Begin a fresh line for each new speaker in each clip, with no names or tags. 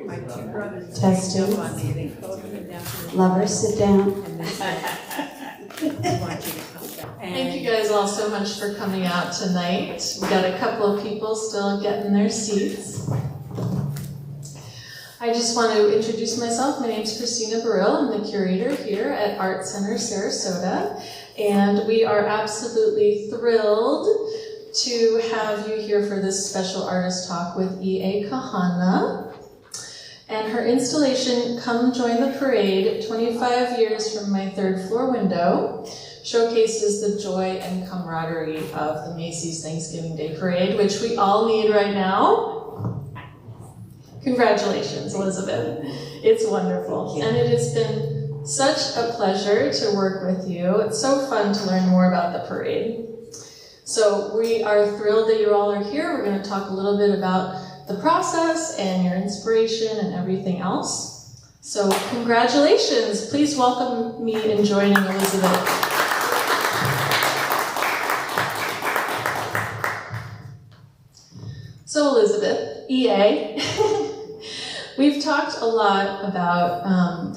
My two brothers.
Testing.
On me. They folded it down to the
Lovers, sit down.
and they said, "I want you to come back."
Thank you guys all so much for coming out tonight. We got a couple of people still getting their seats. I just want to introduce myself. My name is Christina Baril. I'm the curator here at Art Center Sarasota, and we are absolutely thrilled to have you here for this special artist talk with E.A. KAHANE and her installation, Come Join the Parade, 25 years from my third floor window, showcases the joy and camaraderie of the Macy's Thanksgiving Day Parade, which we all need right now. Congratulations, Elizabeth. It's wonderful. And it has been such a pleasure to work with you. It's so fun to learn more about the parade. So we are thrilled that you all are here. We're going to talk a little bit about the process and your inspiration and everything else. So congratulations. Please welcome me in joining Elizabeth. So Elizabeth, EA, we've talked a lot about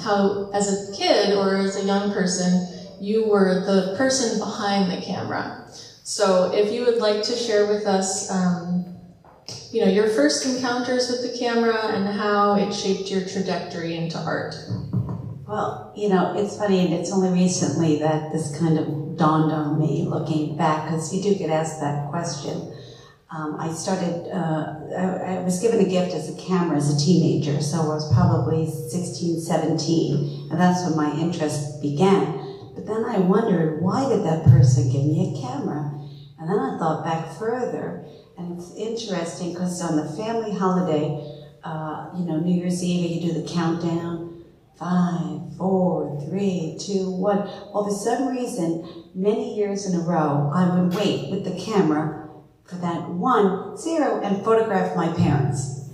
how as a kid or as a young person, you were the person behind the camera. So if you would like to share with us your first encounters with the camera and how it shaped your trajectory into art.
Well, it's funny, and it's only recently that this kind of dawned on me looking back, because you do get asked that question. I was given a gift as a camera as a teenager, so I was probably 16, 17, and that's when my interest began. But then I wondered, why did that person give me a camera? And then I thought back further, and it's interesting because on the family holiday, New Year's Eve, you do the countdown, 5, 4, 3, 2, 1. Well, for some reason, many years in a row, I would wait with the camera for that 1, 0, and photograph my parents.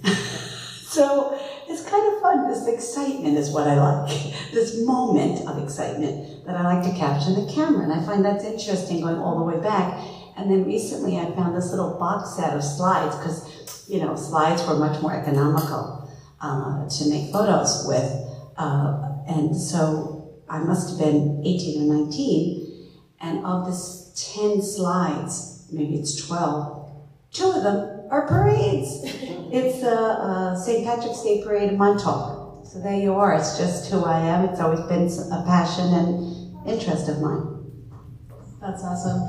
So it's kind of fun. This excitement is what I like. This moment of excitement that I like to capture in the camera. And I find that's interesting going all the way back. And then recently I found this little box set of slides because, slides were much more economical to make photos with. And so I must have been 18 or 19. And of this 10 slides, maybe it's 12, 2 of them are parades. It's the St. Patrick's Day Parade in Montauk. So there you are. It's just who I am. It's always been a passion and interest of mine.
That's awesome.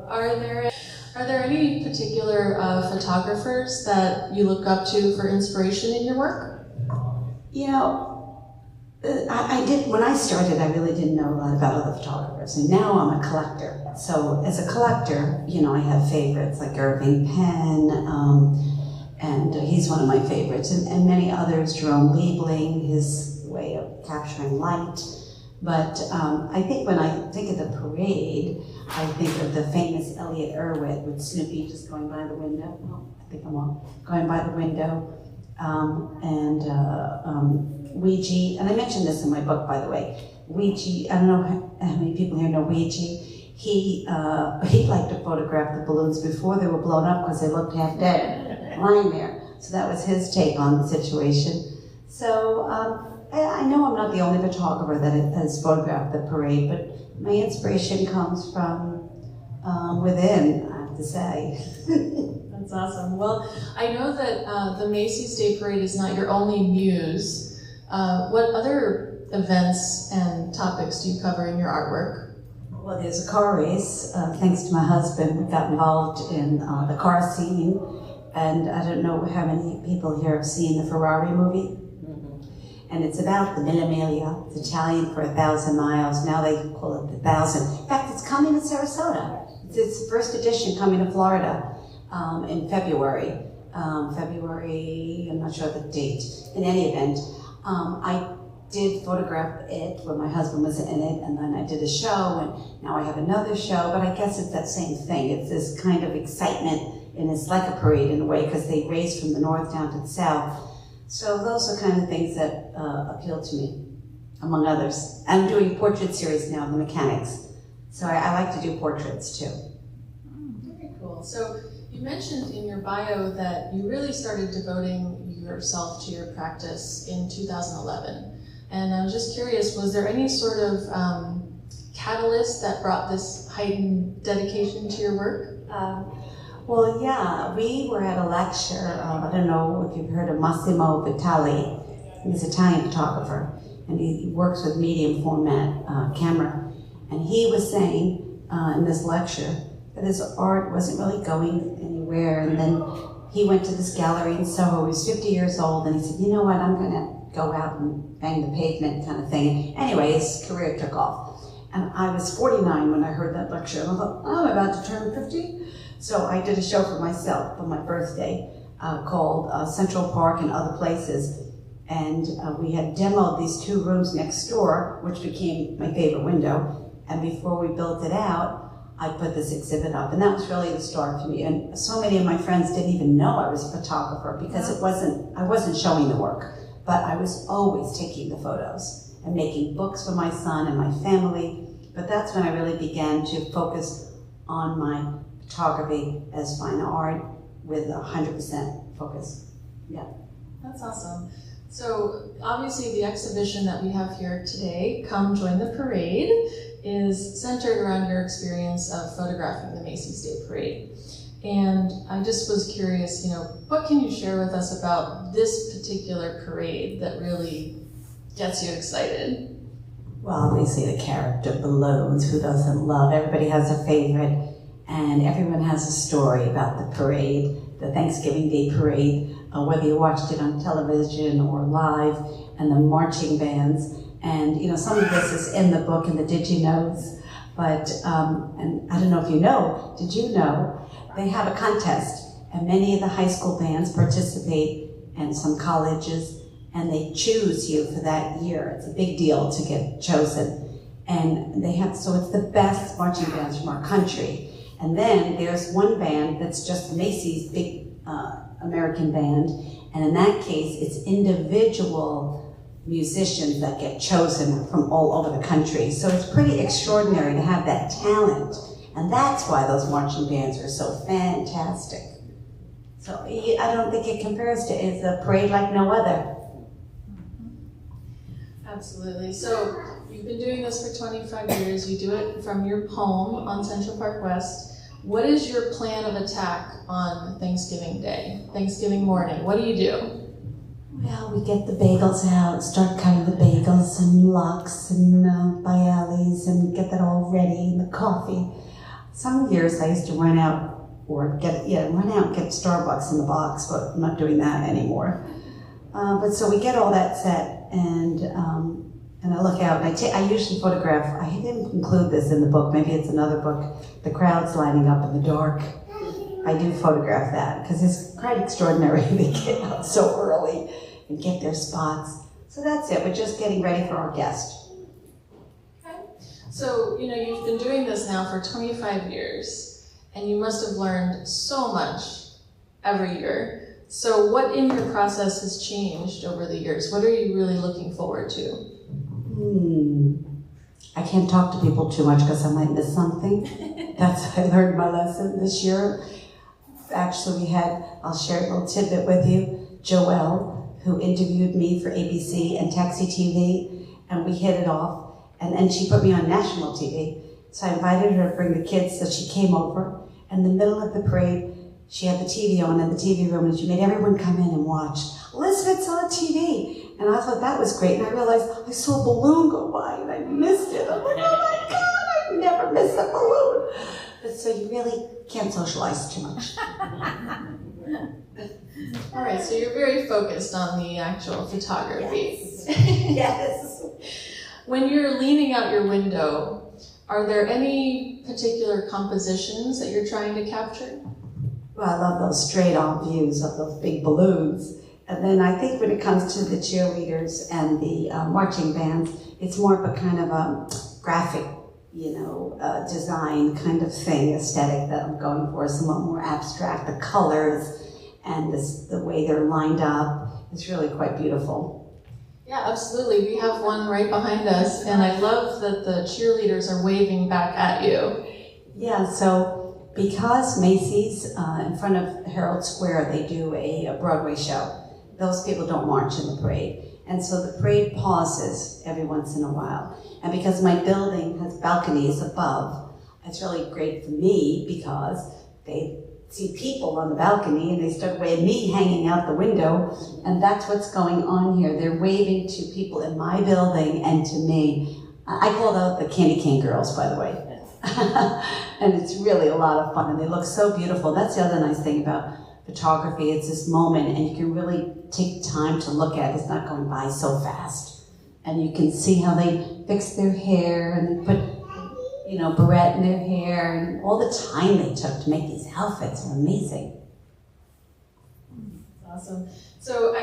Are there any particular photographers that you look up to for inspiration in your work?
I did, when I started, I really didn't know a lot about other photographers, and now I'm a collector. So as a collector, I have favorites like Irving Penn, and he's one of my favorites, and many others, Jerome Liebling, his way of capturing light. But I think when I think of the parade, I think of the famous Elliot Erwitt with Snoopy just going by the window. Oh, I think I'm on. Going by the window. And Ouija, and I mentioned this in my book, by the way. Ouija, I don't know how many people here know Ouija. He liked to photograph the balloons before they were blown up because they looked half dead, lying there. So that was his take on the situation. So I know I'm not the only photographer that has photographed the parade, but my inspiration comes from within, I have to say.
That's awesome. Well, I know that the Macy's Day Parade is not your only muse. What other events and topics do you cover in your artwork?
Well, there's a car race. Thanks to my husband, we got involved in the car scene. And I don't know how many people here have seen the Ferrari movie. And it's about the Mille Miglia. It's Italian for 1,000 miles. Now they call it the 1,000. In fact, it's coming to Sarasota. It's its first edition coming to Florida in February. I'm not sure the date. In any event, I did photograph it when my husband was in it, and then I did a show, and now I have another show, but I guess it's that same thing. It's this kind of excitement, and it's like a parade in a way, because they race from the north down to the south. So those are kind of things that appeal to me, among others. I'm doing a portrait series now, The Mechanics. So I like to do portraits too.
Very cool. So you mentioned in your bio that you really started devoting yourself to your practice in 2011. And I was just curious, was there any sort of catalyst that brought this heightened dedication to your work?
Well, yeah, we were at a lecture. I don't know if you've heard of Massimo Vitali. He's an Italian photographer, and he works with medium format camera. And he was saying in this lecture that his art wasn't really going anywhere. And then he went to this gallery in Soho. He was 50 years old, and he said, you know what, I'm going to go out and bang the pavement kind of thing. Anyway, his career took off. And I was 49 when I heard that lecture, and I thought, oh, I'm about to turn 50. So I did a show for myself for my birthday called Central Park and Other Places. And we had demoed these 2 rooms next door, which became my favorite window. And before we built it out, I put this exhibit up. And that was really the start for me. And so many of my friends didn't even know I was a photographer because I wasn't showing the work, but I was always taking the photos and making books for my son and my family. But that's when I really began to focus on my photography as fine art with 100% focus. Yeah.
That's awesome. So obviously the exhibition that we have here today, Come Join the Parade, is centered around your experience of photographing the Macy State Parade. And I just was curious, what can you share with us about this particular parade that really gets you excited?
Well, obviously the character balloons, who doesn't love? Everybody has a favorite. And everyone has a story about the parade, the Thanksgiving Day parade, whether you watched it on television or live, and the marching bands. And some of this is in the book in the Did You Knows, but, and I don't know if you know, did you know, they have a contest, and many of the high school bands participate, and some colleges, and they choose you for that year. It's a big deal to get chosen. And they have, so it's the best marching bands from our country. And then there's one band that's just Macy's big American band, and in that case, it's individual musicians that get chosen from all over the country. So it's pretty extraordinary to have that talent, and that's why those marching bands are so fantastic. So I don't think it compares to, it's a parade like no other.
Absolutely. So you've been doing this for 25 years. You do it from your home on Central Park West. What is your plan of attack on Thanksgiving Day, Thanksgiving morning? What do you do?
Well, we get the bagels out, start cutting the bagels and lox and bialys and get that all ready, and the coffee. Some years I used to run out and get Starbucks in the box, but I'm not doing that anymore. But so we get all that set, and I look out, and I usually photograph. I didn't include this in the book, maybe it's another book, the crowds lining up in the dark. I do photograph that, because it's quite extraordinary. They get out so early and get their spots. So that's it, we're just getting ready for our guest.
Okay. So, you've been doing this now for 25 years, and you must have learned so much every year. So what in your process has changed over the years? What are you really looking forward to?
I can't talk to people too much because I might miss something. I learned my lesson this year. Actually, I'll share a little tidbit with you, Joelle, who interviewed me for ABC and Taxi TV, and we hit it off, and she put me on national TV. So I invited her to bring the kids, so she came over. In the middle of the parade, she had the TV on in the TV room, and she made everyone come in and watch. Elizabeth's on TV. And I thought that was great, and I realized I saw a balloon go by, and I missed it. I'm like, oh my God, I never miss a balloon. But so you really can't socialize too much.
All right, so you're very focused on the actual photography.
Yes.
When you're leaning out your window, are there any particular compositions that you're trying to capture?
Well, I love those straight-on views of those big balloons. And then I think when it comes to the cheerleaders and the marching bands, it's more of a kind of a graphic, design kind of thing, aesthetic that I'm going for. It's a lot more abstract. The colors and the way they're lined up, it's really quite beautiful.
Yeah, absolutely. We have one right behind us, and I love that the cheerleaders are waving back at you.
Yeah, so because Macy's in front of Herald Square, they do a Broadway show. those people don't march in the parade. And so the parade pauses every once in a while. And because my building has balconies above, it's really great for me because they see people on the balcony and they start waving, me hanging out the window, and that's what's going on here. They're waving to people in my building and to me. I call those the candy cane girls, by the way. And it's really a lot of fun, and they look so beautiful. That's the other nice thing about photography. It's this moment, and you can really take time to look at it. It's not going by so fast. And you can see how they fix their hair, and they put, you know, barrette in their hair, and all the time they took to make these outfits are amazing.
Awesome. So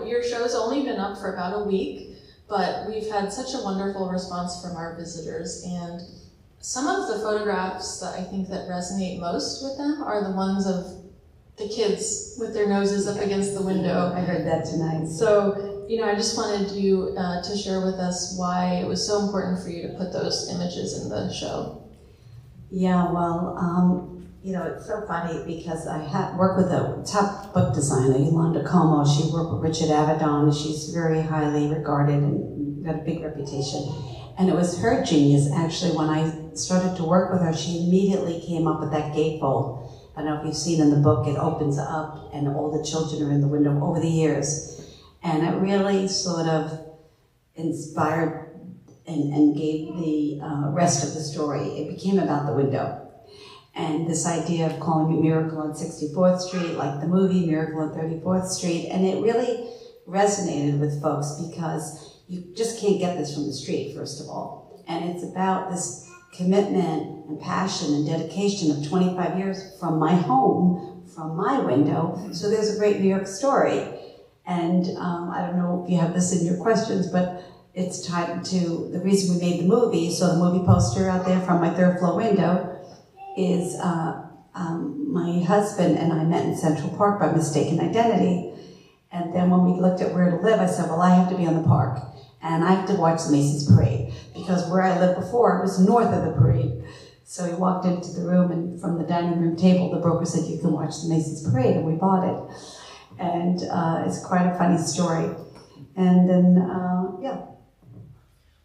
your show's only been up for about a week, but we've had such a wonderful response from our visitors, and some of the photographs that I think that resonate most with them are the ones of the kids with their noses up against the window.
I heard that tonight.
So, I just wanted you to share with us why it was so important for you to put those images in the show.
Yeah, well, it's so funny because I work with a top book designer, Yolanda Como. She worked with Richard Avedon. She's very highly regarded and got a big reputation. And it was her genius, actually, when I started to work with her, she immediately came up with that gatefold. I don't know if you've seen in the book, it opens up and all the children are in the window over the years. And it really sort of inspired and gave the rest of the story. It became about the window. And this idea of calling it Miracle on 64th Street, like the movie Miracle on 34th Street, and it really resonated with folks because you just can't get this from the street, first of all. And it's about this commitment and passion and dedication of 25 years from my home, from my window. So there's a great New York story. And I don't know if you have this in your questions, but it's tied to the reason we made the movie. So the movie poster out there from my third floor window is my husband and I met in Central Park by mistaken identity. And then when we looked at where to live, I said, well, I have to be on the park. And I have to watch the Macy's parade, because where I lived before was north of the parade. So we walked into the room, and from the dining room table, the broker said, you can watch the Macy's parade, and we bought it. And it's quite a funny story. And then, yeah.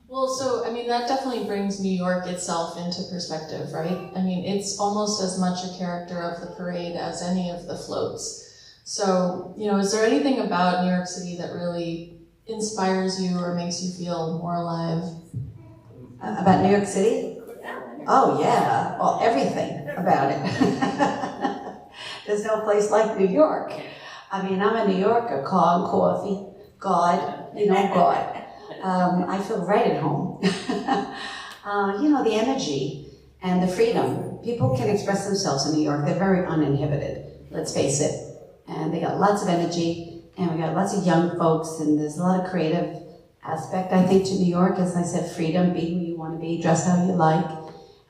Well, so, that definitely brings New York itself into perspective, right? It's almost as much a character of the parade as any of the floats. So, is there anything about New York City that really inspires you or makes you feel more alive?
About New York City? Oh, yeah. Well, everything about it. There's no place like New York. I'm a New Yorker, car and coffee, God, God. I feel right at home. The energy and the freedom. People can express themselves in New York. They're very uninhibited, let's face it. And they got lots of energy, and we got lots of young folks, and there's a lot of creative aspect, I think, to New York. As I said, freedom, be who you want to be, dress how you like.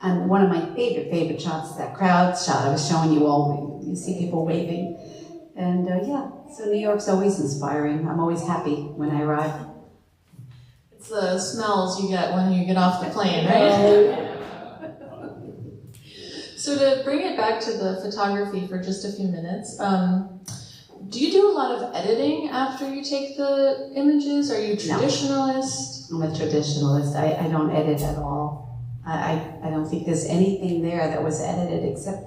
And one of my favorite shots is that crowd shot I was showing you all. You see people waving. And so New York's always inspiring. I'm always happy when I arrive.
It's the smells you get when you get off the plane, right? So to bring it back to the photography for just a few minutes, do you do a lot of editing after you take the images? Are you a traditionalist?
No. I'm a traditionalist. I don't edit at all. I don't think there's anything there that was edited except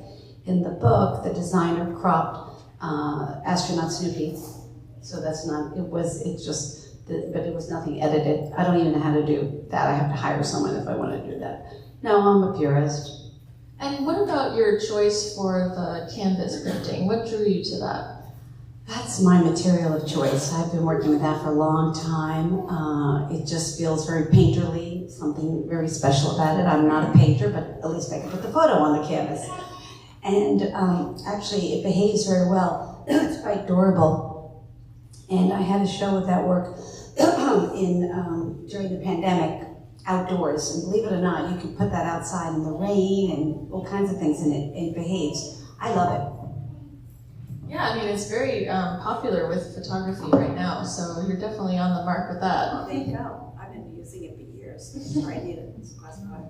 in the book, the designer cropped astronaut Snoopy. So that's not, but it was nothing edited. I don't even know how to do that. I have to hire someone if I want to do that. No, I'm a purist.
And what about your choice for the canvas printing? What drew you to that?
That's my material of choice. I've been working with that for a long time. It just feels very painterly, something very special about it. I'm not a painter, but at least I can put the photo on the canvas. And actually, it behaves very well. It's quite durable. And I had a show of that work during the pandemic, outdoors. And believe it or not, you can put that outside in the rain and all kinds of things, and it behaves. I love it.
Yeah, it's very popular with photography right now, so you're definitely on the mark with that.
Oh, there you go. I've been using it for years. I need it. It's classified.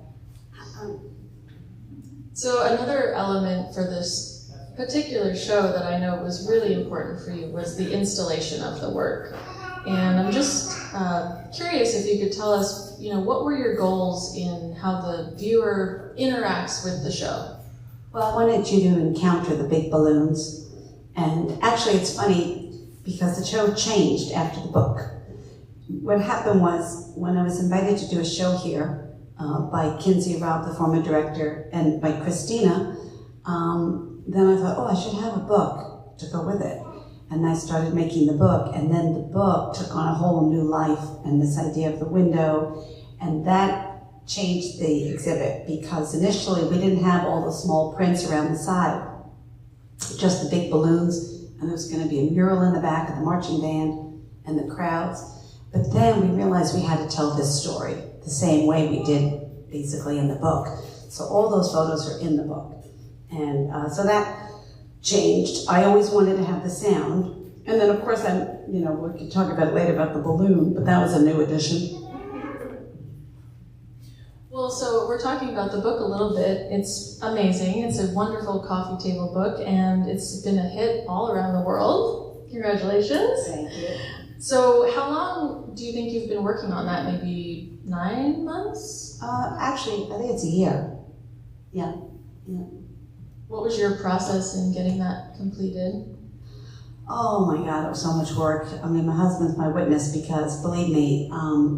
So another element for this particular show that I know was really important for you was the installation of the work. And I'm just curious if you could tell us, what were your goals in how the viewer interacts with the show?
Well, I wanted you to encounter the big balloons. And actually, it's funny because the show changed after the book. What happened was, when I was invited to do a show here by Kinsey Robb, the former director, and by Christina, then I thought, I should have a book to go with it. And I started making the book, and then the book took on a whole new life, and this idea of the window, and that changed the exhibit, because initially we didn't have all the small prints around the side, just the big balloons, and there was going to be a mural in the back of the marching band and the crowds. But then we realized we had to tell this story the same way we did basically in the book. So all those photos are in the book. And so that changed. I always wanted to have the sound. And then of course, we could talk about it later about the balloon, but that was a new addition.
Well, so we're talking about the book a little bit. It's amazing. It's a wonderful coffee table book, and it's been a hit all around the world. Congratulations.
Thank you.
So how long do you think you've been working on that? Maybe 9 months?
Actually, I think it's a year. Yeah.
What was your process in getting that completed?
Oh my God, it was so much work. I mean, my husband's my witness, because believe me,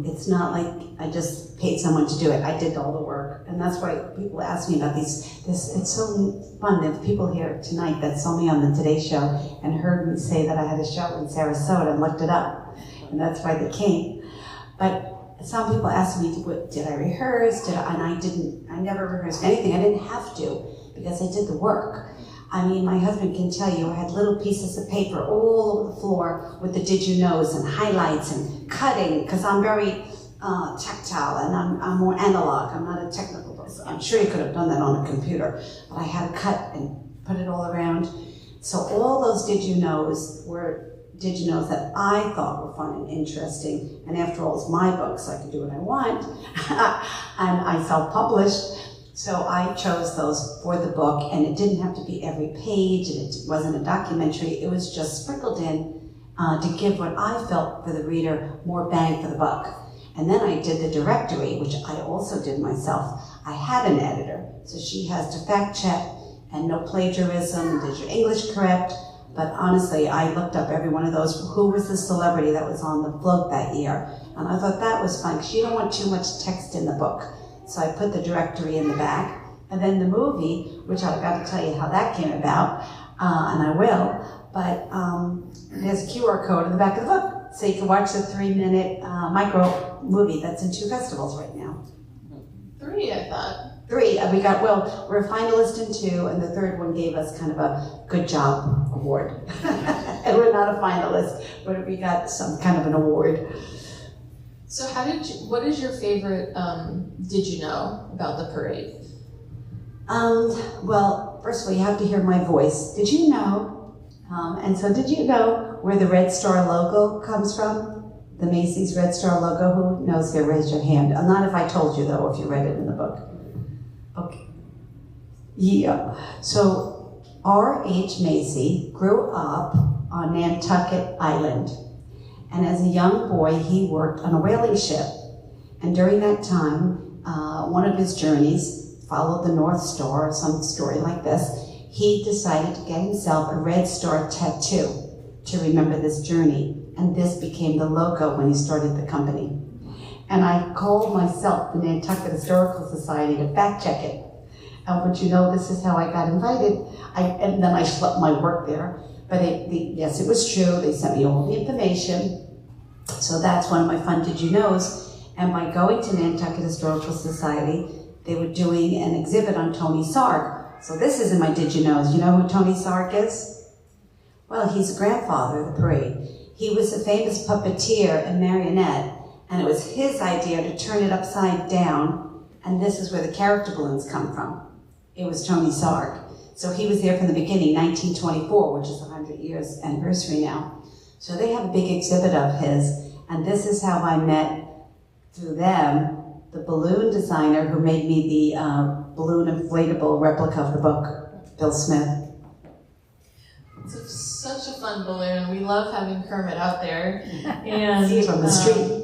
it's not like I just paid someone to do it. I did all the work. And that's why people ask me about this. It's so fun. There's people here tonight that saw me on the Today Show and heard me say that I had a show in Sarasota and looked it up. And that's why they came. But some people ask me, did I rehearse? And I never rehearsed anything. I didn't have to, because I did the work. I mean, my husband can tell you, I had little pieces of paper all over the floor with the did you knows and highlights and cutting, because I'm very tactile and I'm more analog. I'm not a technical person. I'm sure you could have done that on a computer, but I had to cut and put it all around. So all those did you knows were did you knows that I thought were fun and interesting. And after all, it's my book, so I can do what I want. And I self-published. So I chose those for the book, and it didn't have to be every page, and it wasn't a documentary. It was just sprinkled in to give what I felt for the reader more bang for the buck. And then I did the directory, which I also did myself. I had an editor, so she has to fact check, and no plagiarism, did your English correct? But honestly, I looked up every one of those. Who was the celebrity that was on the float that year? And I thought that was fun, because you don't want too much text in the book. So I put the directory in the back, and then the movie, which I've got to tell you how that came about, and I will, but there's a QR code in the back of the book, so you can watch the 3-minute micro movie that's in 2 festivals right now.
3, I thought.
3, we're a finalist in 2, and the 3rd one gave us kind of a good job award. And we're not a finalist, but we got some kind of an award.
So what is your favorite did you know about the parade?
Well, first of all, you have to hear my voice. Did you know? And so did you know where the Red Star logo comes from? The Macy's Red Star logo? Who knows here? Raise your hand. Not if I told you, though, if you read it in the book. Okay. Yeah. So R.H. Macy grew up on Nantucket Island. And as a young boy, he worked on a whaling ship. And during that time, one of his journeys followed the North Star, or some story like this. He decided to get himself a Red Star tattoo to remember this journey. And this became the logo when he started the company. And I called myself the Newport Historical Society to fact check it. And would you know, this is how I got invited. And then I schlepped my work there. But yes, it was true. They sent me all the information. So that's one of my fun did you knows. And by going to Nantucket Historical Society, they were doing an exhibit on Tony Sarg. So this is in my did you knows. You know who Tony Sarg is? Well, he's the grandfather of the parade. He was a famous puppeteer and marionette, and it was his idea to turn it upside down, and this is where the character balloons come from. It was Tony Sarg. So he was there from the beginning, 1924, which is 100 years anniversary now. So they have a big exhibit of his, and this is how I met, through them, the balloon designer who made me the balloon inflatable replica of the book, Bill Smith.
It's such a fun balloon. We love having Kermit out there. And
See it from the street.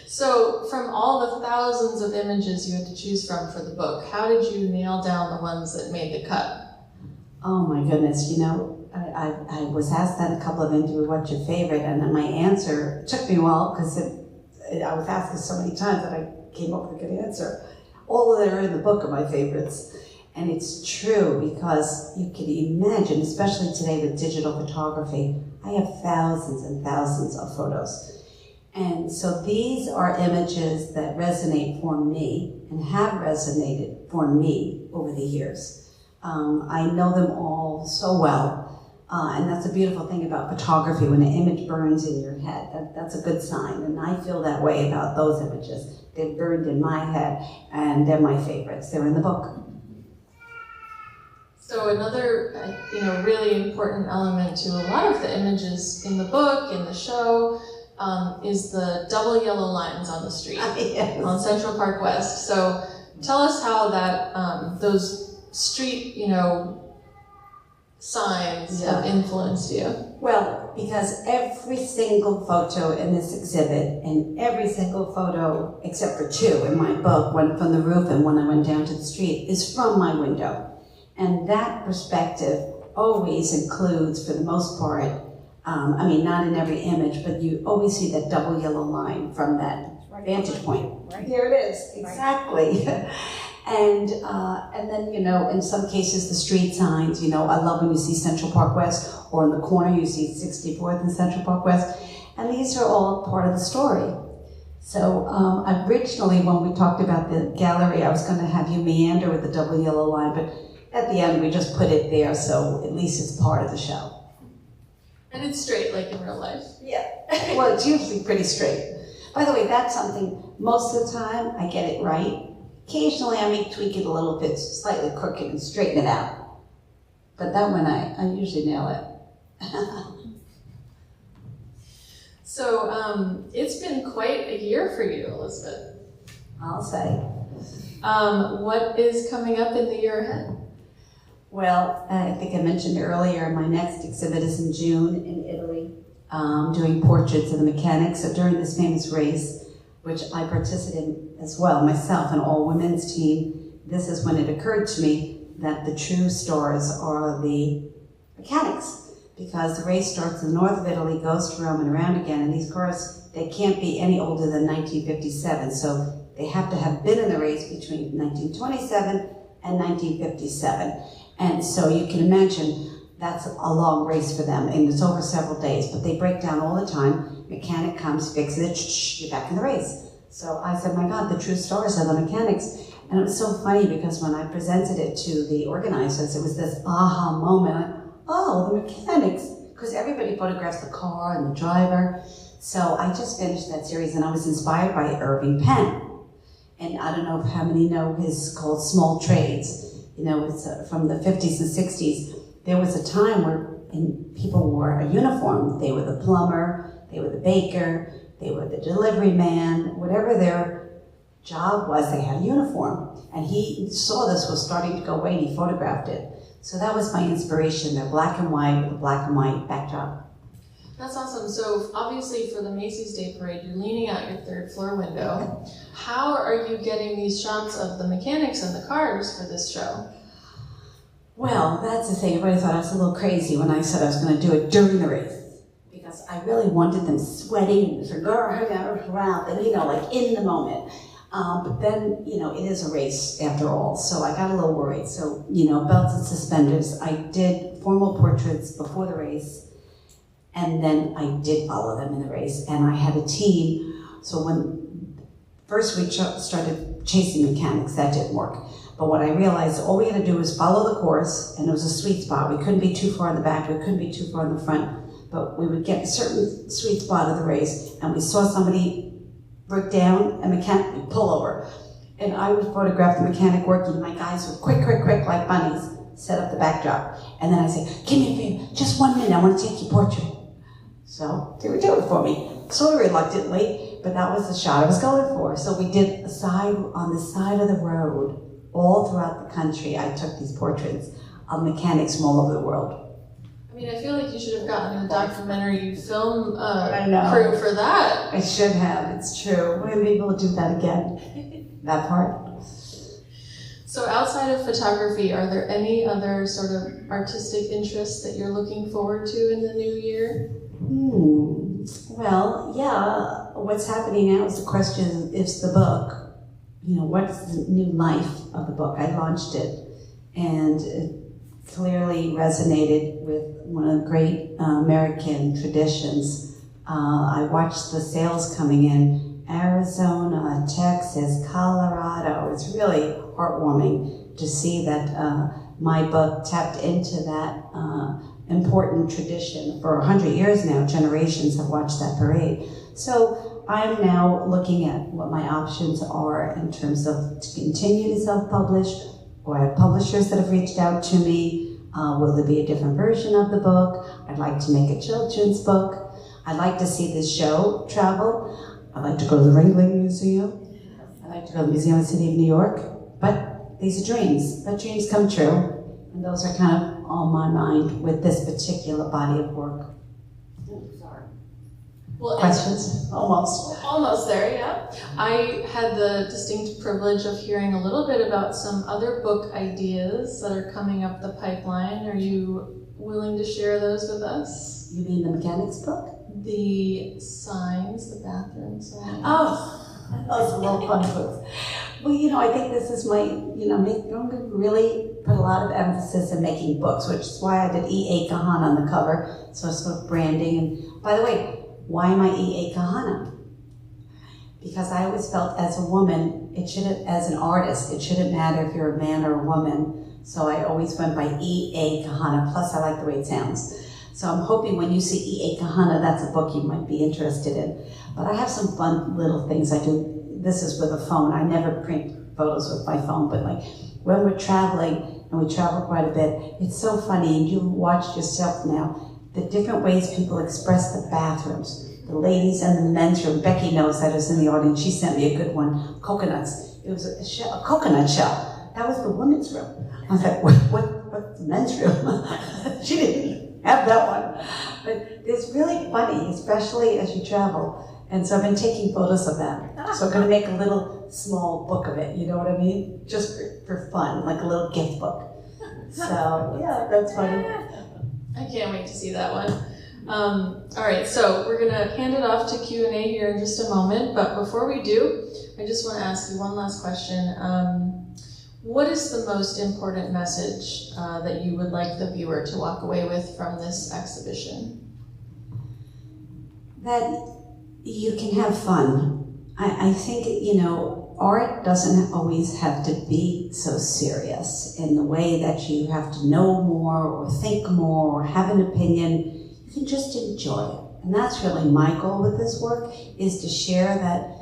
So, from all the thousands of images you had to choose from for the book, how did you nail down the ones that made the cut?
Oh my goodness, I was asked that a couple of interviews, what's your favorite? And then my answer took me a while because I was asked this so many times that I came up with a good answer. All that are in the book are my favorites. And it's true because you can imagine, especially today with digital photography, I have thousands and thousands of photos. And so these are images that resonate for me and have resonated for me over the years. I know them all so well, and that's a beautiful thing about photography. When an image burns in your head, that's a good sign, and I feel that way about those images. They've burned in my head, and they're my favorites. They're in the book.
So another, really important element to a lot of the images in the book, in the show, is the double yellow lines on the street
Yes.
on Central Park West. So tell us how that those street, signs have influenced you.
Well, because every single photo in this exhibit, and every single photo, except for two in my book, one from the roof and one I went down to the street, is from my window. And that perspective always includes, for the most part, not in every image, but you always see that double yellow line from that vantage point.
Right.
There it is, exactly. And then, in some cases, the street signs, I love when you see Central Park West, or in the corner you see 64th and Central Park West, and these are all part of the story. So originally, when we talked about the gallery, I was going to have you meander with the double yellow line, but at the end, we just put it there, so at least it's part of the show.
And it's straight, like in real life.
Yeah. Well, it's usually pretty straight. By the way, that's something, most of the time, I get it right. Occasionally, I may tweak it a little bit, slightly crooked, and straighten it out. But that one, I usually nail it.
So, it's been quite a year for you, Elizabeth.
I'll say.
What is coming up in the year ahead?
Well, I think I mentioned earlier, my next exhibit is in June in Italy, doing portraits of the mechanics. So during this famous race, which I participated in as well, myself, an all-women's team, this is when it occurred to me that the true stars are the mechanics, because the race starts in the north of Italy, goes to Rome and around again, and these cars, they can't be any older than 1957, so they have to have been in the race between 1927 and 1957. And so you can imagine that's a long race for them, and it's over several days, but they break down all the time. Mechanic comes, fixes it, you're back in the race. So I said, my God, the true stars are the mechanics. And it was so funny because when I presented it to the organizers, it was this aha moment. Oh, the mechanics, because everybody photographs the car and the driver. So I just finished that series, and I was inspired by Irving Penn. And I don't know how many know his called Small Trades. It's from the 50s and 60s. There was a time where people wore a uniform. They were the plumber, they were the baker, they were the delivery man, whatever their job was, they had a uniform. And he saw this was starting to go away and he photographed it. So that was my inspiration. They're black and white with a black and white backdrop.
That's awesome. So obviously for the Macy's Day Parade, you're leaning out your third floor window. How are you getting these shots of the mechanics and the cars for this show?
Well, that's the thing. Everybody thought I was a little crazy when I said I was going to do it during the race, because I really wanted them sweating and sort of around and, like in the moment. But then, it is a race after all, so I got a little worried. So, belts and suspenders. I did formal portraits before the race, and then I did follow them in the race, and I had a team. So when first we started chasing mechanics, that didn't work. But what I realized, all we had to do was follow the course, and it was a sweet spot. We couldn't be too far in the back, we couldn't be too far in the front, but we would get a certain sweet spot of the race, and we saw somebody break down, a mechanic would pull over. And I would photograph the mechanic working, and my guys would quick, like bunnies, set up the backdrop. And then I'd say, give me a favor, just 1 minute, I want to take your portrait. So they would do it for me, sort of reluctantly, but that was the shot I was going for. So we did on the side of the road, all throughout the country. I took these portraits of mechanics from all over the world.
I mean, I feel like you should have gotten a documentary film
I know.
crew for that.
I should have, it's true. Maybe we'll do that again, that part.
So outside of photography, are there any other sort of artistic interests that you're looking forward to in the new year?
Well, yeah, what's happening now is the question is the book. You know, what's the new life of the book? I launched it, and it clearly resonated with one of the great American traditions. I watched the sales coming in, Arizona, Texas, Colorado. It's really heartwarming to see that my book tapped into that important tradition. For 100 years now, generations have watched that parade. So I'm now looking at what my options are in terms of to continue to self-publish, or I have publishers that have reached out to me. Will there be a different version of the book? I'd like to make a children's book. I'd like to see this show travel. I'd like to go to the Ringling Museum. I'd like to go to the Museum of the City of New York. But these are dreams. But dreams come true. And those are kind of on my mind with this particular body of work.
Well,
Questions?
Almost there, yeah. I had the distinct privilege of hearing a little bit about some other book ideas that are coming up the pipeline. Are you willing to share those with us?
You mean the mechanics book?
The signs, the bathroom signs.
Oh, those are little fun books. Well, you know, I think this is my, you know, I'm going to really put a lot of emphasis in making books, which is why I did E.A. KAHANE on the cover. So sort of branding. And by the way, why am I E.A. KAHANE? Because I always felt as a woman, as an artist, it shouldn't matter if you're a man or a woman. So I always went by E.A. KAHANE, plus I like the way it sounds. So I'm hoping when you see E.A. KAHANE, that's a book you might be interested in. But I have some fun little things I do. This is with a phone. I never print photos with my phone, but like when we're traveling, and we travel quite a bit, it's so funny, and you've watched yourself now, the different ways people express the bathrooms. The ladies and the men's room. Becky knows that, is in the audience. She sent me a good one. Coconuts. It was a coconut shell. That was the women's room. I was like, what's the men's room? She didn't have that one. But it's really funny, especially as you travel. And so I've been taking photos of that. So I'm going to make a little small book of it, you know what I mean? Just for fun, like a little gift book. So, yeah, that's funny.
I can't wait to see that one. All right, so we're going to hand it off to Q&A here in just a moment. But before we do, I just want to ask you one last question. What is the most important message that you would like the viewer to walk away with from this exhibition?
That you can have fun. I think, you know, art doesn't always have to be so serious in the way that you have to know more or think more or have an opinion. You can just enjoy it. And that's really my goal with this work, is to share that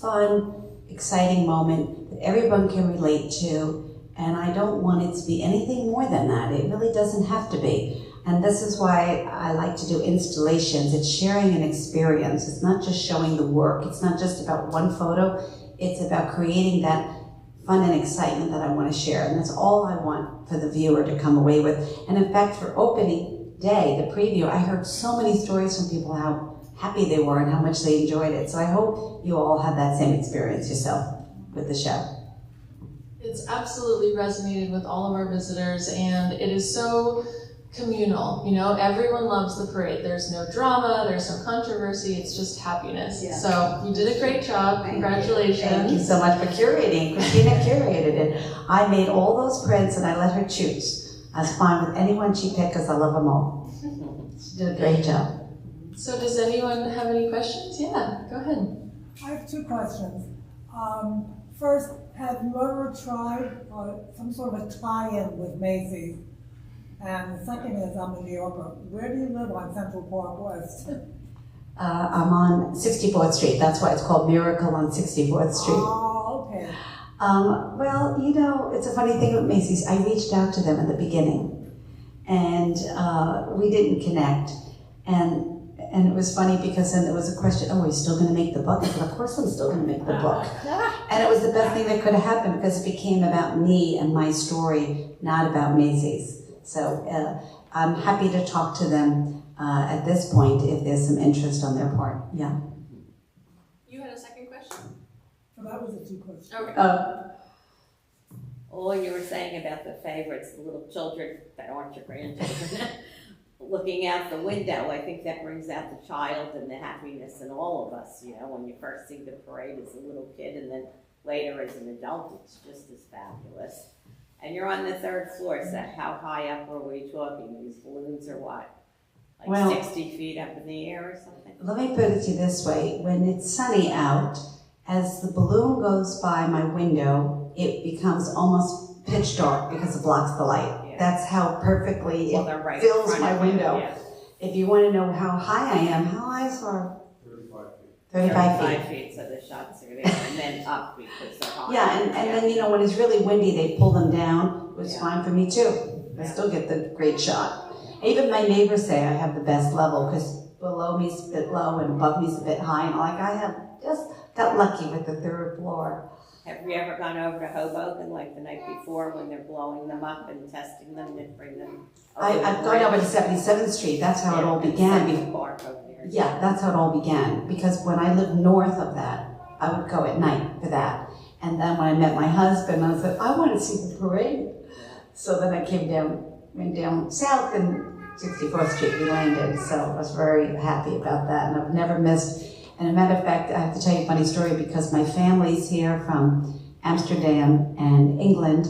fun, exciting moment that everyone can relate to. And I don't want it to be anything more than that. It really doesn't have to be. And this is why I like to do installations. It's sharing an experience. It's not just showing the work. It's not just about one photo. It's about creating that fun and excitement that I want to share. And that's all I want for the viewer to come away with. And in fact, for opening day, the preview, I heard so many stories from people how happy they were and how much they enjoyed it. So I hope you all have that same experience yourself with the show.
It's absolutely resonated with all of our visitors, and it is so communal. You know, everyone loves the parade. There's no drama, there's no controversy, it's just happiness. Yeah. So you did a great job. Congratulations.
Thank you so much for curating. Christina curated it. I made all those prints and I let her choose. I was fine with anyone she picked because I love them all. She did a great job.
So does anyone have any questions? Yeah, go ahead.
I have two questions. First, have you ever tried some sort of a tie-in with Macy's? And the second is, I'm a New Yorker. Where do you live on Central Park West?
I'm on 64th Street. That's why it's called Miracle on 64th Street.
Oh, okay.
Well, you know, it's a funny thing with Macy's. I reached out to them in the beginning, and we didn't connect. And it was funny because then there was a question, oh, are you still going to make the book? I said, of course I'm still going to make the book. And it was the best thing that could have happened because it became about me and my story, not about Macy's. So I'm happy to talk to them at this point if there's some interest on their part. Yeah.
You had a second question?
So that was the two questions.
Okay.
All you were saying about the favorites, the little children that aren't your grandchildren, looking out the window, I think that brings out the child and the happiness in all of us, you know, when you first see the parade as a little kid and then later as an adult, it's just as fabulous. And you're on the 3rd floor, so how high up are we talking? These balloons are what? Like
Well,
60 feet up in the air or something?
Let me put it to you this way. When it's sunny out, as the balloon goes by my window, it becomes almost pitch dark because it blocks the light.
Yeah.
That's how perfectly
Well,
it
they're right in
fills
front
my
of you,
window.
yeah.
If you want to know how high I am, how high is our 35 feet.
35 feet, so the shots are there, and then up because they're high.
Yeah, and then, you know, when it's really windy, they pull them down, which is
Yeah.
fine for me too. I still get the great shot. Even my neighbors say I have the best level because below me is a bit low and above me is a bit high, and like I have just got lucky with the 3rd floor.
Have you ever gone over to Hoboken like the night before when they're blowing them up and testing them and bring them?
I've gone over to 77th Street, that's how it all began.
Park over there.
Yeah, that's how it all began, because when I lived north of that, I would go at night for that. And then when I met my husband, I said, I want to see the parade. So then I went down south and 64th Street we landed, so I was very happy about that, and I've never missed. And a matter of fact, I have to tell you a funny story because my family's here from Amsterdam and England,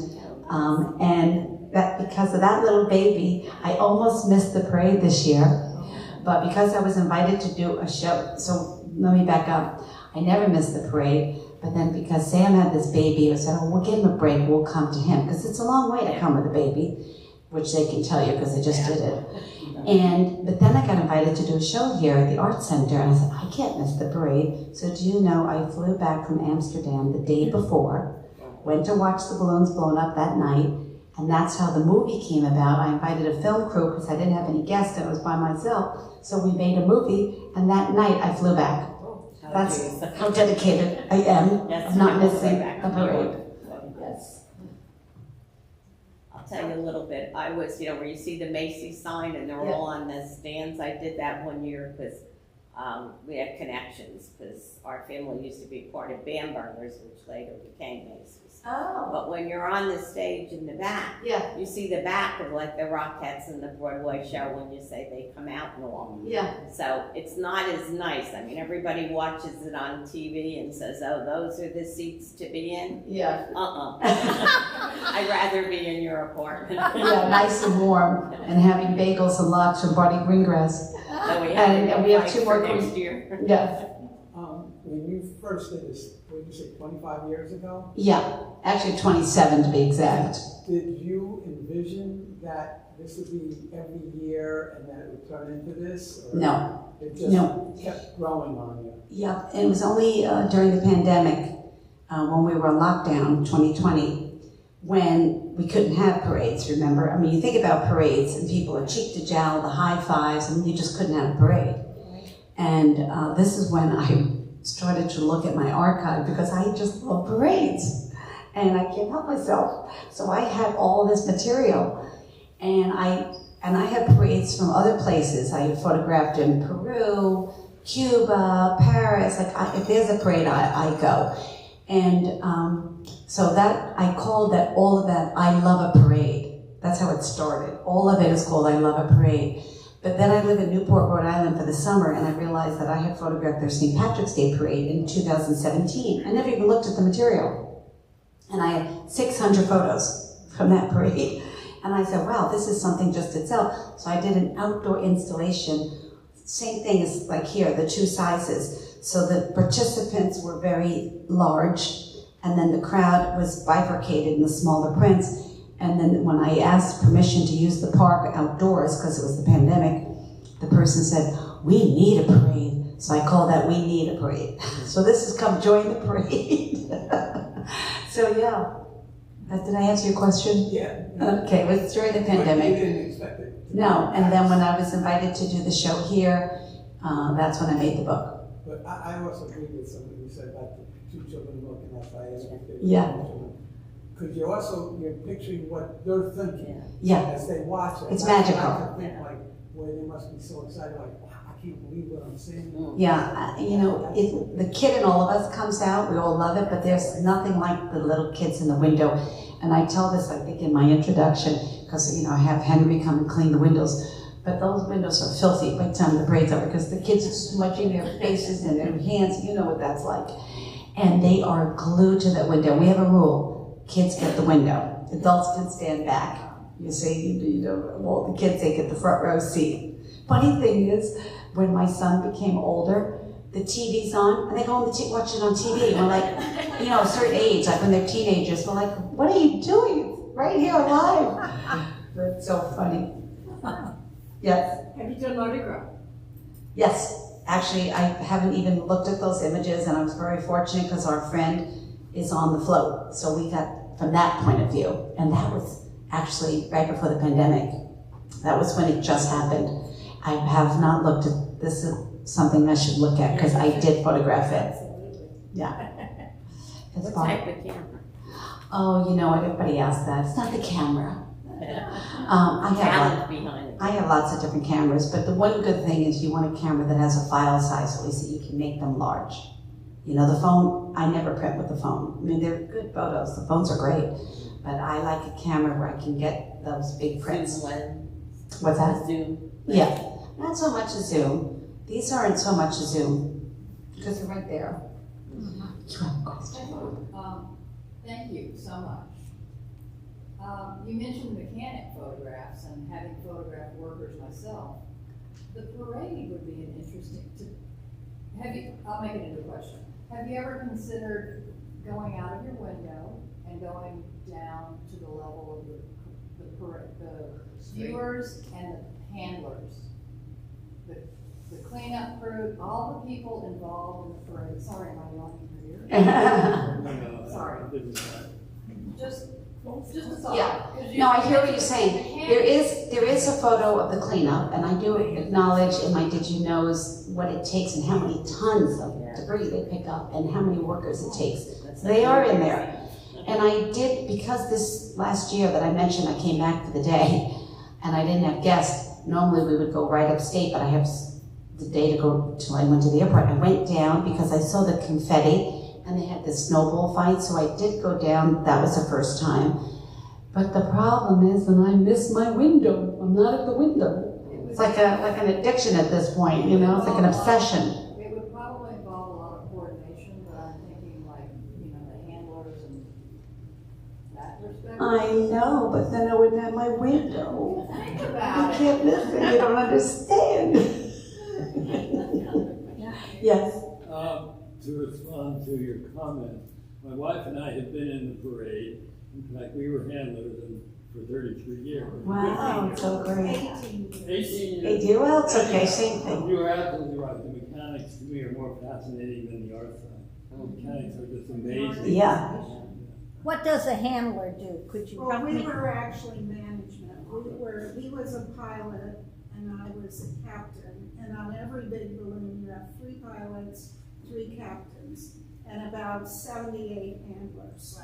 and that because of that little baby, I almost missed the parade this year. But because I was invited to do a show, so let me back up. I never missed the parade, but then because Sam had this baby, I said, oh, we'll give him a break, we'll come to him, because it's a long way to come with a baby, which they can tell you because they just did it. But then I got invited to do a show here at the Art Center, and I said, I can't miss the parade. So do you know, I flew back from Amsterdam the day before, went to watch the balloons blown up that night, and that's how the movie came about. I invited a film crew because I didn't have any guests and I was by myself. So we made a movie, and that night I flew back. That's how dedicated I am of not missing the parade. Yes.
I'll tell you a little bit. I was, you know, where you see the Macy sign and they're all on the stands. I did that one year because we had connections because our family used to be part of Bamberger's, which later became Macy's.
Oh.
But when you're on the stage in the back,
Yeah.
you see the back of like the Rockettes in the Broadway show when you say they come out and all.
Yeah.
So it's not as nice. I mean, everybody watches it on TV and says, oh, those are the seats to be in.
Yeah.
I'd rather be in your apartment.
Yeah, nice and warm, and having bagels and lox from Barty Greengrass.
So we
And we have
like
2 more
for next
queens.
year.
Yeah.
When you first did this, what did you say, 25 years ago?
Yeah, actually 27 to be exact.
Did you envision that this would be every year and that it would turn into this? Or
No.
It just kept growing on you?
Yeah, it was only during the pandemic, when we were in lockdown, 2020, when we couldn't have parades, remember? I mean, you think about parades and people are cheek to jowl, the high fives, and you just couldn't have a parade. And this is when I started to look at my archive because I just love parades and I can't help myself. So I had all this material, and I have parades from other places. I photographed in Peru, Cuba, Paris. Like if there's a parade, I go. And so that I called that all of that I love a parade. That's how it started. All of it is called I love a parade. But then I live in Newport, Rhode Island for the summer, and I realized that I had photographed their St. Patrick's Day parade in 2017. I never even looked at the material. And I had 600 photos from that parade. And I said, wow, this is something just itself. So I did an outdoor installation. Same thing as like here, the 2 sizes. So the participants were very large, and then the crowd was bifurcated in the smaller prints. And then when I asked permission to use the park outdoors, because it was the pandemic, the person said, we need a parade. So I call that We Need a Parade. So this is come join the parade. So yeah. Did I answer your question?
Yeah.
Okay, it was during the pandemic.
You didn't expect it.
No, and then when I was invited to do the show here, that's when I made the book.
But I also agree with something you said about the 2 children looking outside.
Yeah.
because you're picturing what they're thinking
Yeah,
as they watch it.
It's
That's
magical.
what I can think, like, where they must be so excited, like, wow, I can't believe what I'm seeing.
yeah, you know, the kid in all of us comes out, we all love it, but there's nothing like the little kids in the window. And I tell this, I think, in my introduction, because, you know, I have Henry come and clean the windows, but those windows are filthy by the time the parade's over, because the kids are smudging their faces and their hands, you know what that's like. And they are glued to that window. We have a rule, kids get the window, adults can stand back. You see, you know, well, the kids, they get the front row seat. Funny thing is, when my son became older, the TV's on, and they go on watch it on TV, and we're like, you know, a certain age, like when they're teenagers, we're like, what are you doing? It's right here live. That's so funny. Yes.
Have you done Mardi Gras?
Yes. Actually, I haven't even looked at those images, and I was very fortunate because our friend is on the float. So we got from that point of view. And that was actually right before the pandemic. That was when it just happened. I have not looked at this. Is something I should look at because I did photograph it.
Absolutely.
Yeah.
What type of camera?
Oh, you know, everybody asks that. It's not the camera.
Talent behind it.
I have lots of different cameras, but the one good thing is you want a camera that has a file size, at least that you can make them large. You know, the phone, I never print with the phone. I mean, they're good photos. The phones are great, but I like a camera where I can get those big prints.
Zoom lens.
What's that?
Zoom.
Yeah, not so much a zoom. These aren't so much a zoom because they're right there. You have a question?
Thank you so much. You mentioned mechanic photographs and having photographed workers myself. The parade would be an interesting, I'll make it into a question. Have you ever considered going out of your window and going down to the level of the parade, the viewers and the handlers? The cleanup crew, all the people involved in the parade. Sorry, am I yawning for you? Sorry. Just a thought.
Yeah. No, I hear what you're saying. There is a photo of the cleanup, and I do acknowledge in my Did You Knows what it takes and how many tons of debris they pick up and how many workers it takes. So they are in there. And I did, because this last year that I mentioned, I came back for the day, and I didn't have guests. Normally we would go right upstate, but I have the day to go till I went to the airport. I went down because I saw the confetti, and they had this snowball fight, so I did go down. That was the first time. But the problem is that I miss my window. I'm not at the window. It's like an addiction at this point, you know? It's like an obsession.
It would probably involve a lot of coordination, but I'm thinking like, you know, the handlers and that perspective.
I know, but then I wouldn't have my window.
Think
You
about it.
can't listen, you don't understand. Yes.
To respond to your comment, my wife and I have been in the parade. In fact, we were handlers for 33 years.
Wow, so great.
18 years.
18
They
years.
do, well, it's okay, same thing.
You are absolutely right. The mechanics to me are more fascinating than the art side. The mechanics are just amazing.
Yeah.
What does a handler do? Could you
Well,
help
we
me?
were actually management. He was a pilot and I was a captain. And on every big balloon, you have 3 pilots, 3 captains, and about 78 handlers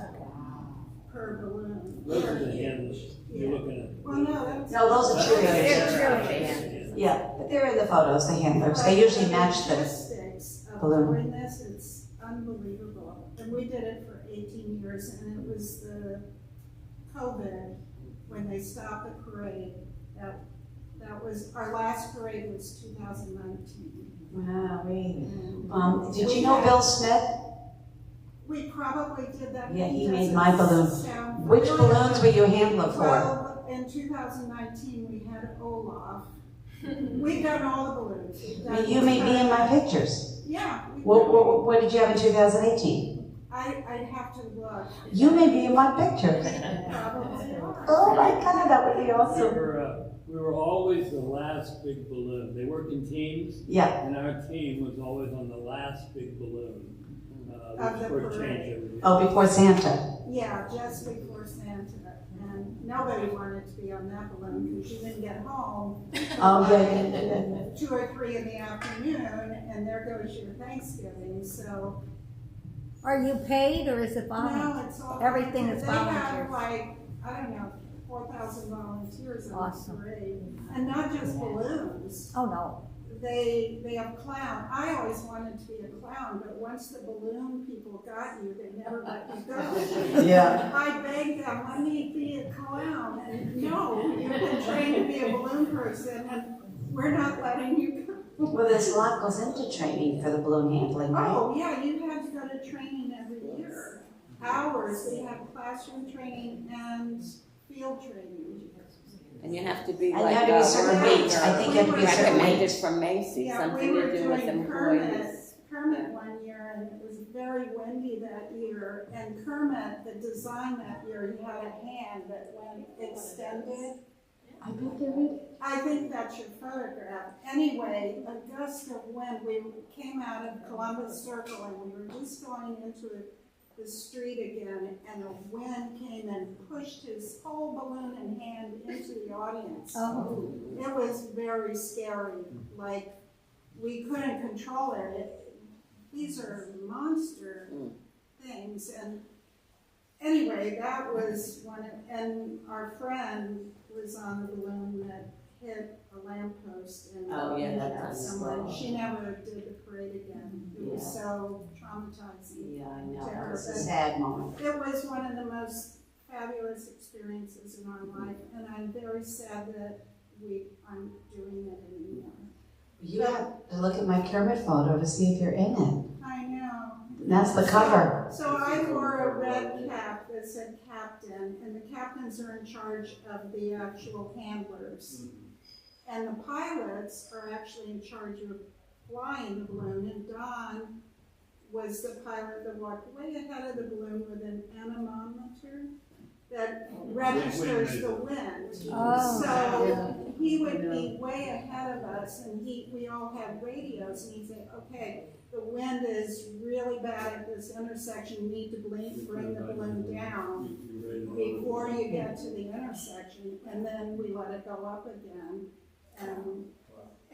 per balloon.
Those are the handlers you're looking at.
Well, no, that's.
No, those are
They're
cheerleaders. Yeah, but they're in the photos, the handlers. They usually match the
logistics of
balloon.
doing this, it's unbelievable. And we did it for 18 years, and it was the COVID when they stopped the parade. That was, our last parade was 2019.
Wow,
And
did you know Bill Smith?
we probably did that.
Yeah, he
doesn't
made my balloon.
sound
Which
familiar.
balloons were you handler for?
Well, in 2019, we had Olaf. We've done all the balloons. We've done
You may be in my pictures.
Yeah.
What did you have in 2018?
I'd have to look.
You may be in my pictures.
Probably are.
Oh my God, that would be awesome.
We were always the last big balloon. They worked in teams,
Yeah.
and our team was always on the last big balloon.
Of the
Which would
parade.
change every year.
Oh, before Santa.
Yeah, just before Santa. And nobody wanted to be on that balloon because you didn't get home.
Oh, yeah.
2 or 3 in the afternoon, and there goes your Thanksgiving. So
Are you paid or is it
No,
volunteer?
it's all.
Everything is
They have
volunteer.
like, I don't know, 4,000 volunteers in
Awesome.
the parade. And not just balloons.
Oh, no.
They have clown. I always wanted to be a clown, but once the balloon people got you, they never let you go.
Yeah.
I begged them, let me be a clown, and no, you've been trained to be a balloon person, and we're not letting you go.
Well, there's a lot goes into training for the balloon handling, right?
Oh, yeah, you had to go to training every year. Hours, we have classroom training and field training.
And you have to be
And you
like
have to be a certain weight. I think you have to be a certain
recommended
weight.
from Macy,
Yeah,
something
we were
to do with
doing Kermit
employees.
one year, and it was very windy that year, and Kermit, the design that year, he had a hand that went extended.
I bet there is.
I think that's your photograph. Anyway, a gust of wind, we came out of Columbus Circle, and we were just going into the street again, and a wind came and pushed his whole balloon and hand into the audience.
Oh.
It was very scary, like, we couldn't control it. These are monster things, and anyway, that was one, and our friend was on the balloon that hit a lamppost and
Oh, yeah, that's
someone.
slow.
She never did the parade again. It was so traumatizing.
Yeah, I know.
To her,
It was a
but
sad moment.
it was one of the most fabulous experiences in our life, and I'm very sad that we aren't doing it anymore.
You have to look at my Kermit photo to see if you're in it.
I know.
That's the cover.
So I wore a red cap that said captain, and the captains are in charge of the actual handlers. And the pilots are actually in charge of flying the balloon, and Don was the pilot that walked way ahead of the balloon with an anemometer that registers the wind.
Oh.
So he would be way ahead of us, and we all had radios, and he'd say, okay, the wind is really bad at this intersection, you need to bring the balloon down before you get to the intersection, and then we let it go up again.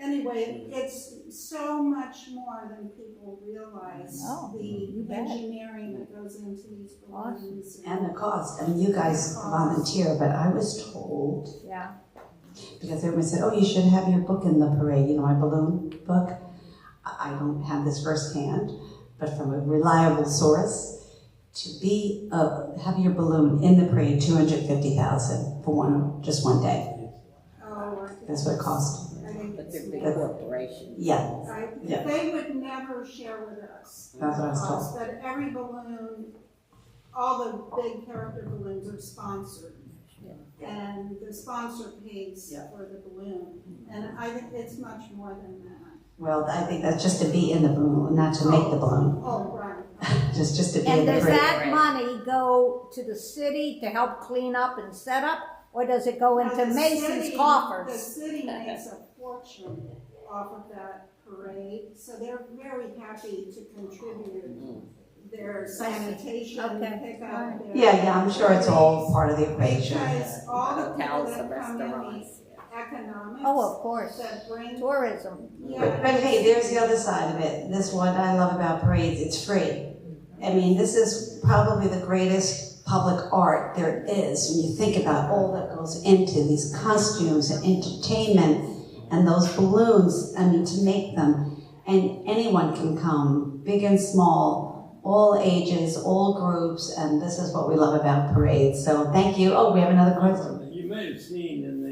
Anyway, it's so much more than people realize,
Oh,
the
you bet.
engineering that goes into these balloons.
And the cost. I mean, you guys volunteer, but I was told,
Yeah.
because everyone said, oh, you should have your book in the parade, you know, my balloon book. I don't have this firsthand, but from a reliable source, to be have your balloon in the parade, $250,000 for just one day.
Oh,
That's what it cost.
But they're big corporations.
Yeah. Yeah.
They would never share with us.
That's what I was told.
But every balloon, all the big character balloons are sponsored. And the sponsor pays for the balloon. And I think it's much more than that.
Well, I think that's just to be in the balloon, not to make the balloon.
Oh, right.
Just to be
And
in the
does
parade.
that money go to the city to help clean up and set up? Or does it go into
The
Macy's
city- The
coffers?
city makes a fortune off of that parade, so they're very happy to contribute their sanitation,
Okay.
pick up their.
Yeah, I'm sure it's all part of the equation.
Because all the people
Hotels, the
that come in,
restaurants.
the economics.
Oh, of course.
That bring.
Tourism.
Yeah.
But hey, there's the other side of it. This is what I love about parades. It's free. I mean, this is probably the greatest public art there is when you think about all that goes into these costumes and entertainment and those balloons, I mean, to make them. And anyone can come, big and small, all ages, all groups, and this is what we love about parades. So thank you. Oh, we have another question.
You may have seen in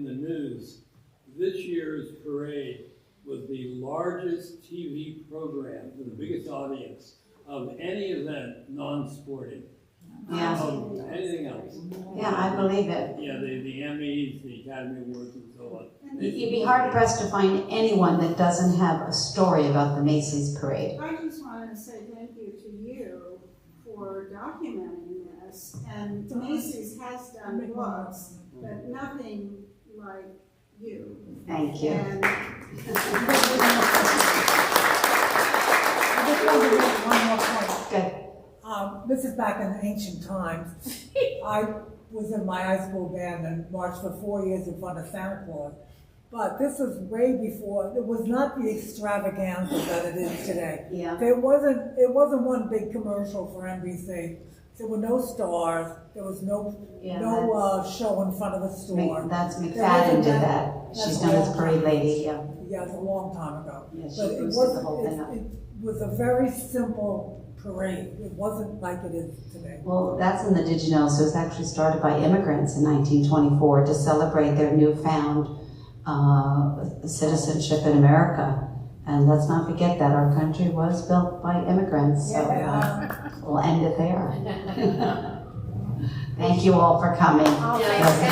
the news, this year's parade was the largest TV program with the biggest audience of any event non-sporting.
Yeah.
Of anything else.
Yeah, I believe it.
Yeah, the Emmys, the Academy Awards, and so on.
You'd be hard pressed to find anyone that doesn't have a story about the Macy's parade.
I just wanted to say thank you to you for documenting this, and Macy's has done books, but nothing like you.
Thank you.
And
I just wanted to make one more point.
Good.
This is back in ancient times. I was in my high school band and marched for 4 years in front of Santa Claus. But this is way before, it was not the extravaganza that it is today.
Yeah.
It wasn't one big commercial for NBC. There were no stars, there was no show in front of a store.
That's
There
McFadden
wasn't
did that. She's known as Parade Lady, yeah.
Yeah, it's a long time ago.
Yeah, she
But it
boosted the whole thing up.
was a very simple parade. It wasn't like it is today.
Well, that's in the Did You Know? So it was actually started by immigrants in 1924 to celebrate their newfound citizenship in America. And let's not forget that our country was built by immigrants. So we'll end it there. Thank you all for coming.
Okay.